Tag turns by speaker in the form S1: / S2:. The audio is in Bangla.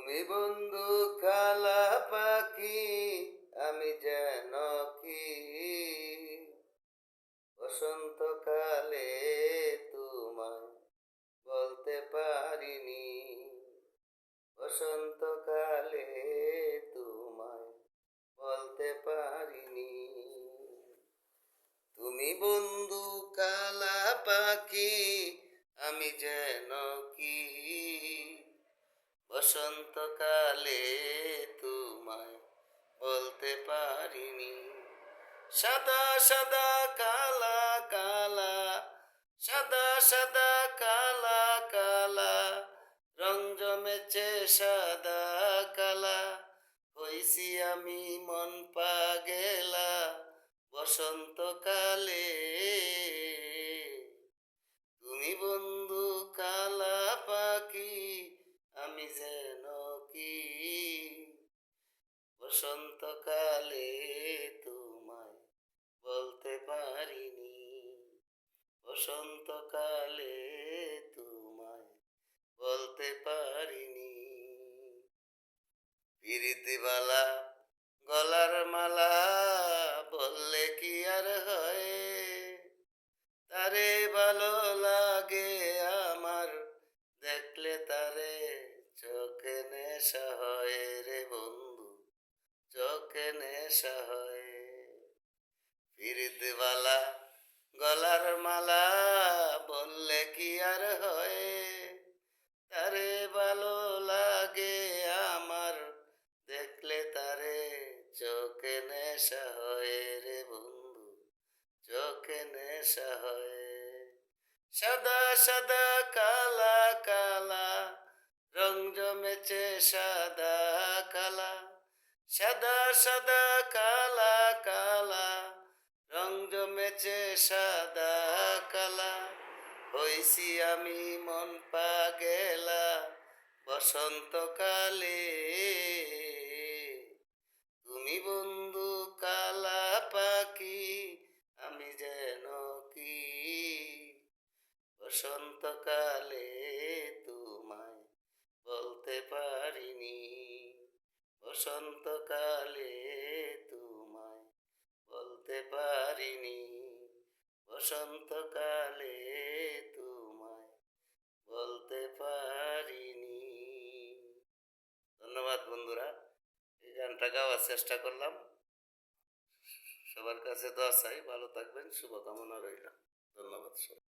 S1: তুমি বন্ধু কালা পাখি, আমি যেন কি বসন্তকালে তোমায় বলতে পারিনি। বসন্তকালে তোমায় বলতে পারিনি। তুমি বন্ধু কালা পাখি, আমি যেন কি বসন্তকালে তোমায় বলতে পারিনি। সাদা সাদা কালা কালা, সাদা সাদা কালা কালা, রং জমেছে সাদা কালা, হইছি আমি মন পাগেলা বসন্তকালে। তুমি বন্ধু কালা পাখি, আমি যেন কি বসন্তকালে তোমায় বলতে পারিনি। বসন্তকালে তোমায় বলতে পারিনি। পিরিতিবালা গলার মালা বললে কি আর হয়, তারে ভালো লাগে আমার, দেখলে তারে চোখে নেশা হয় রে বন্ধু, চোখে নেশা হয়। পিরিতওয়ালা গলার মালা বললে কি আর হয়, তারে ভালো লাগে আমার, দেখলে তারে চোখে নেশা হয় রে বন্ধু, চোখে নেশা হয়। সাদা সাদা কালা কালা, রং জমেছে সাদা কালা, সাদা সাদা কালা কালা, রং জমেছে সাদা কালা, হইছি আমি মন পাগেলা বসন্তকালে। তুমি বন্ধু কালা পাখি, আমি যেন কি বসন্তকালে তোমায় বলতে পারিনি। বসন্তকালে তোমায় বলতে পারিনি। বসন্তকালে তোমায় বলতে পারিনি। ধন্যবাদ বন্ধুরা, এই গানটা গাওয়ার চেষ্টা করলাম। সবার কাছে দোয়া চাই, ভালো থাকবেন, শুভকামনা রইল। ধন্যবাদ।